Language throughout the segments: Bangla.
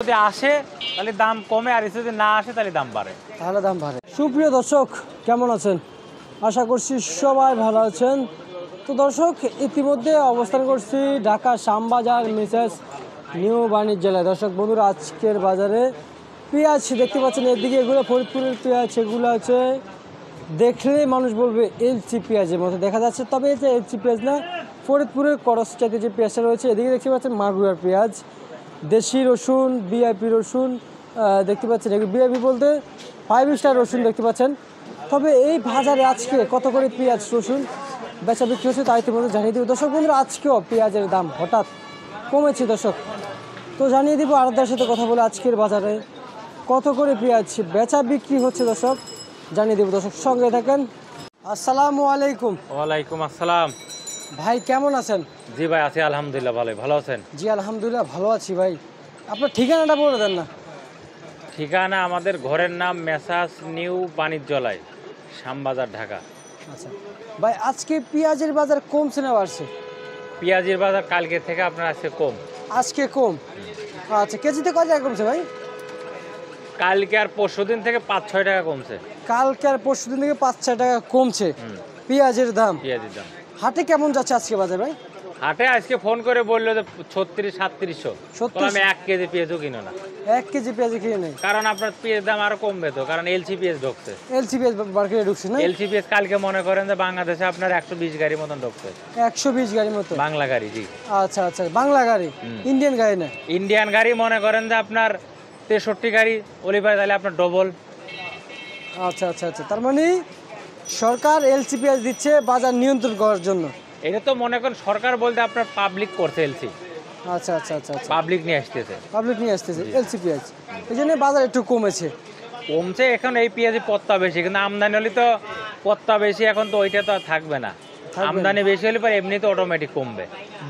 যদি আসে তাহলে দাম কমে, আর যদি না আসে তাহলে দাম বাড়ে। সুপ্রিয় দর্শক, কেমন আছেন? আশা করছি সবাই ভালো আছেন। তো দর্শক, ইতিমধ্যে অবস্থান করছি ঢাকা শ্যামবাজার মিসেস নিউ বাণিজ্যালয়। দর্শক বন্ধুরা, আজকের বাজারে পেঁয়াজ দেখতে পাচ্ছেন, এদিকে এগুলো ফরিদপুরের পেঁয়াজ, এগুলো আছে দেখলেই মানুষ বলবে এলচি পেঁয়াজের মতো দেখা যাচ্ছে। তবে এটা এলচি পেঁয়াজ না, ফরিদপুরের করস জাতীয় যে পেঁয়াজটা রয়েছে। এদিকে দেখতে পাচ্ছেন মাগুরার পেঁয়াজ, দেশি রসুন, ভিআইপি রসুন দেখতে পাচ্ছেন। এগুলো ভিআইপি বলতে 5 স্টার রসুন দেখতে পাচ্ছেন। তবে এই বাজারে আজকে কত করে পেঁয়াজ রসুন বেচা বিক্রি হচ্ছে তা ইতিমধ্যে জানিয়ে দিব। দর্শক বন্ধুরা, আজকেও পেঁয়াজের দাম হঠাৎ কমেছে দর্শক। তো জানিয়ে দিব আরদার সাথে কথা বলে আজকের বাজারে কত করে পেঁয়াজ বেচা বিক্রি হচ্ছে দর্শক জানিয়ে দেব। দর্শক সঙ্গে থাকেন। আসসালামু আলাইকুম। ওয়ালাইকুম আসসালাম। ভাই কেমন আছেন? জি ভাই, আছি আলহামদুলিল্লাহ, ভালো আছেন? জি আলহামদুলিল্লাহ ভালো আছি ভাই। আপনার ঠিকানাটা বলে দেন না। ঠিকানা আমাদের ঘরের নাম মেসাস নিউ বাণিজ্যালয়, শ্যামবাজার, ঢাকা। আচ্ছা ভাই, আজকে পেঁয়াজের বাজার কমছে না বাড়ছে? পেঁয়াজের বাজার কালকে থেকে আপনার আজকে কম। আজকে কম। আচ্ছা, কেজিতে কত টাকা কমছে ভাই? কালকে আর পরশুদিন থেকে 5-6 টাকা কমছে। কালকে আর পরশু দিন থেকে 5-6 টাকা কমছে পেঁয়াজের দাম। পেঁয়াজের দাম হাটে কেমন যাচ্ছে আজকে বাজার ভাই? হাটে আজকে ফোন করে বললো যে 36-3700। 3600? আমি 1 কেজি পেঁয়াজও কিনো না, 1 কেজি পেঁয়াজ কিনে নেই, কারণ আপনার পেঁয়াজ দাম আরো কমবে তো, কারণ এলসি পেঁয়াজ ঢুকছে। এলসি পেঁয়াজ মার্কেটে ঢুকছে না? এলসি পেঁয়াজ কালকে মনে করেন যে বাংলাদেশে আপনার 120 গাড়ি মতন ঢুকছে। 120 গাড়ির মতো বাংলা গাড়ি, জি। আচ্ছা আচ্ছা, বাংলা গাড়ি, ইন্ডিয়ান গাড়ি না? ইন্ডিয়ান গাড়ি মনে করেন যে আপনার 63 গাড়ি অলিভার, তাহলে আপনার ডবল। আচ্ছা আচ্ছা আচ্ছা, তার মানে সরকার এলসি পেঁয়াজ দিচ্ছে বাজার নিয়ন্ত্রণ করার জন্য। এটা তো মনে করেন সরকার বলতে আপনার পাবলিক করছে এলসি, আচ্ছা আচ্ছা আচ্ছা আচ্ছা, পাবলিক নিয়ে আসতেছে, পাবলিক নিয়ে আসতেছে এলসি পেঁয়াজ, এই জন্য বাজার একটু কমেছে। কমছে। এখন এই পেঁয়াজে পত্তা বেশি, কিন্তু আমদানি হলে তো পত্তা বেশি, এখন তো ওইটা তো আর থাকবে না। আমদানি বেশি হলে পরে এমনি তো অটোমেটিক কমবে।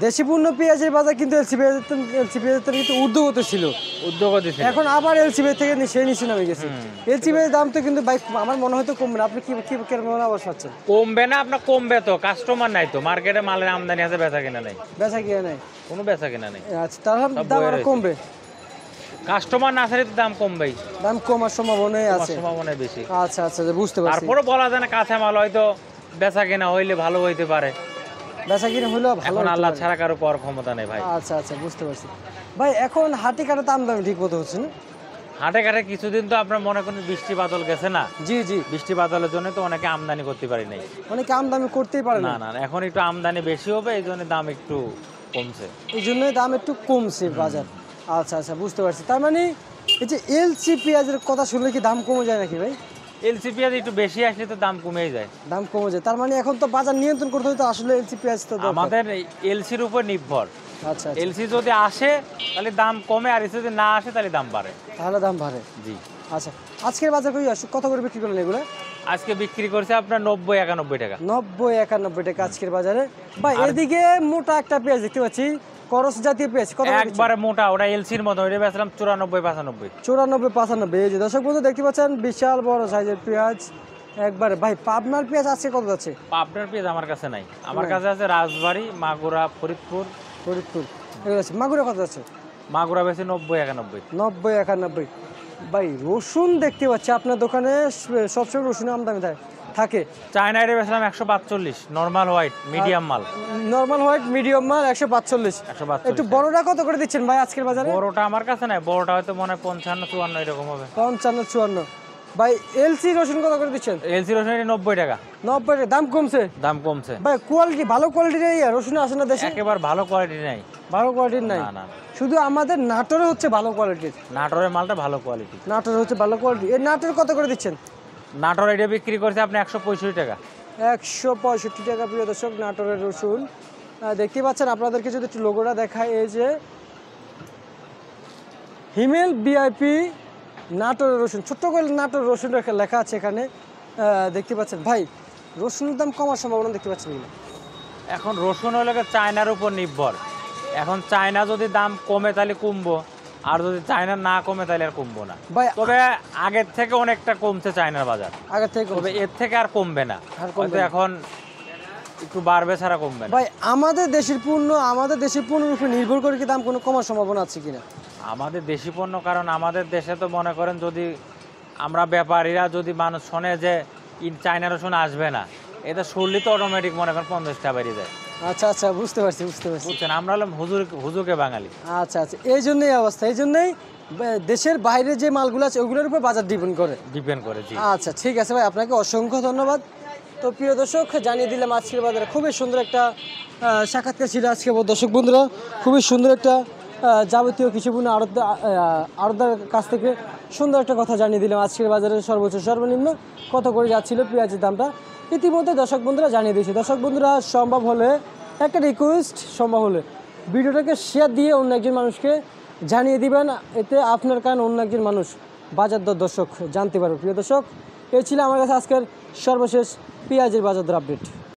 দেশি পণ্য পেঁয়াজের বাজার কিন্তু এলসি পেঁয়াজের থেকে কিন্তু ঊর্ধ্বগতি ছিল, উদ্যোগতি ছিল। এখন আবার এলসি পেঁয়াজ থেকে সেই নিচে নামে গেছে। এলসি পেঁয়াজের দাম তো কিন্তু ভাই আমার মনে হয় তো কমবে না। আপনি কি কি কেমন আবার পাচ্ছেন? কমবে না, আপনার কমবে তো, কাস্টমার নাই তো, মার্কেটে মালের আমদানি আছে, বেচা কিনা নাই, বেচা কিনা নাই, কোনো বেচা কিনা নেই। আচ্ছা, তার দাম আরো কমবে। কাস্টমার না আসলে তো দাম কমবেই, দাম কমার সম্ভাবনাই আছে, সম্ভাবনা বেশি। আচ্ছা আচ্ছা, বুঝতে পারছি। তারপরে বলা যায় না, কাঁচা মাল হয়তো বেচা কেনা হইলে ভালো হইতে পারে, বেচা কিনা হলেও ভালো এখন হতে আল্লাহ পারে। ছাড়া কারো পাওয়ার ক্ষমতা নেই ভাই। আচ্ছা আচ্ছা, বুঝতে পারছি ভাই। এখন হাটে কাটা দাম দাম ঠিক মতো হচ্ছে না? হাটে ঘাটে কিছুদিন তো আপনার মনে করেন বৃষ্টি বাদল গেছে না, জি জি, বৃষ্টি বাদলের জন্য তো অনেকে আমদানি করতে পারি নাই। অনেকে আমদানি করতেই পারে না না, না, এখন একটু আমদানি বেশি হবে, এই জন্য দাম একটু কমছে। এই জন্যই দাম একটু কমছে বাজার। আচ্ছা আচ্ছা, বুঝতে পারছি। তার মানে এই যে এলসি পেঁয়াজের কথা শুনলে কি দাম কমে যায় নাকি ভাই? এলসি পেঁয়াজ একটু বেশি আসলে তো দাম কমেই যায়। দাম কমে যায়, তার মানে এখন তো বাজার নিয়ন্ত্রণ করতে হলে তো আসলে এলসি পেঁয়াজ তো দরকার। আমাদের এলসির উপর নির্ভর। আচ্ছা, এলসি যদি আসে তাহলে দাম কমে, আর যদি না আসে তাহলে দাম বাড়ে। তাহলে দাম বাড়ে, জি। আচ্ছা, আজকের বাজার কত করে বিক্রি করলেন এগুলো? আজকে বিক্রি করছে আপনার 90-91 টাকা। 90-91 টাকা আজকের বাজারে ভাই। এদিকে মোটা একটা পেঁয়াজ দেখতে পাচ্ছি, করস জাতীয় পেঁয়াজ, কত একবারে মোটা, ওটা এলসির মতো, ওটা বেচলাম 94-95। 94-95। এই যে দর্শক বন্ধু দেখতে পাচ্ছেন, বিশাল বড় সাইজের পেঁয়াজ একবারে। ভাই পাবনার পেঁয়াজ আজকে কত যাচ্ছে? পাবনার পেঁয়াজ আমার কাছে নাই, আমার কাছে আছে রাজবাড়ী, মাগুরা, ফরিদপুর। ফরিদপুর এগুলো আছে। মাগুরা কত যাচ্ছে? মাগুরা বেশি 90-91। 90-91। ভাই রসুন দেখতে পাচ্ছি আপনার দোকানে সবসময় রসুন আমদানি থাকে। চায়না এটা বেচলাম 145, নর্মাল হোয়াইট মিডিয়াম মাল। নর্মাল হোয়াইট মিডিয়াম মাল 145। একটু বড়টা কত করে দিচ্ছেন ভাই আজকের বাজারে? বড়টা আমার কাছে নাই, বড়টা হয়তো মনে হয় 55-54 এরকম হবে। 55-54। ভাই এলসি রসুন কত করে দিচ্ছেন? এলসি রসুন 90 টাকা। 90 টাকা। দাম কমছে? দাম কমছে ভাই কোয়ালিটি ভালো কোয়ালিটির রসুন আসে না দেশে? একেবারে ভালো কোয়ালিটি নাই, ভালো কোয়ালিটির নাই। না না, শুধু আমাদের নাটোরে হচ্ছে ভালো কোয়ালিটির। নাটোরের মালটা ভালো কোয়ালিটি, নাটোরে হচ্ছে ভালো কোয়ালিটি। এই নাটোর কত করে দিচ্ছেন? নাটোর এটা বিক্রি করছে আপনি 165 টাকা। 165 টাকা। প্রিয় দর্শক, নাটোরের রসুন দেখতে পাচ্ছেন। আপনাদেরকে যদি একটু লোগোটা দেখায়, এই যে হিমেল ভিআইপি নাটোরের রসুন, ছোট্ট করে নাটোর রসুন লেখা আছে এখানে দেখতে পাচ্ছেন। ভাই রসুনের দাম কমার সম্ভাবনা দেখতে পাচ্ছেন কিনা? এখন রসুন হলে চায়নার উপর নির্ভর, এখন চায়না যদি দাম কমে তাহলে কমবো, আর যদি চায়না না কমে তাহলে আর কমবো না। তবে আগের থেকে অনেকটা কমছে চায়নার বাজার, আগের থেকে, তবে এর থেকে আর কমবে না, হয়তো এখন একটু বাড়বে ছাড়া কমবে না। ভাই আমাদের দেশের পণ্যের উপর নির্ভর করে কি দাম কোনো কমার সম্ভাবনা আছে কিনা? আমাদের দেশি পণ্য, কারণ আমাদের দেশে তো মনে করেন যদি আমরা ব্যাপারীরা যদি মানুষ শোনে যে চায়না রসুন আসবে না, এটা শুনলে তো অটোমেটিক মনে করেন 50টা বেরিয়ে যায়। আচ্ছা আচ্ছা, বুঝতে পারছি। বুঝছেন, আমরা হলাম হুজুকে বাঙালি। আচ্ছা আচ্ছা, এই জন্যই অবস্থা, এই জন্যই দেশের বাইরে যে মালগুলো আছে ওইগুলোর উপর বাজার ডিপেন্ড করে। জি। আচ্ছা ঠিক আছে ভাই, আপনাকে অসংখ্য ধন্যবাদ। তো প্রিয় দর্শক, জানিয়ে দিলাম আজকের বাজারে খুবই সুন্দর একটা সাক্ষাৎকার ছিল আজকে। দর্শক বন্ধুরা, খুবই সুন্দর একটা যাবতীয় কিছু পণ্য আড়তদার কাছ থেকে সুন্দর একটা কথা জানিয়ে দিলাম। আজকের বাজারে সর্বোচ্চ সর্বনিম্ন কত করে যাচ্ছিল পেঁয়াজের দামটা ইতিমধ্যে দর্শক বন্ধুরা জানিয়ে দিয়েছে। দর্শক বন্ধুরা, সম্ভব হলে একটা রিকোয়েস্ট, সম্ভব হলে ভিডিওটাকে শেয়ার দিয়ে অন্য একজন মানুষকে জানিয়ে দিবেন, এতে আপনার কারণে অন্য একজন মানুষ বাজার দর দর্শক জানতে পারবে। প্রিয় দর্শক, এই ছিল আমার কাছে আজকের সর্বশেষ পেঁয়াজের বাজার দর আপডেট।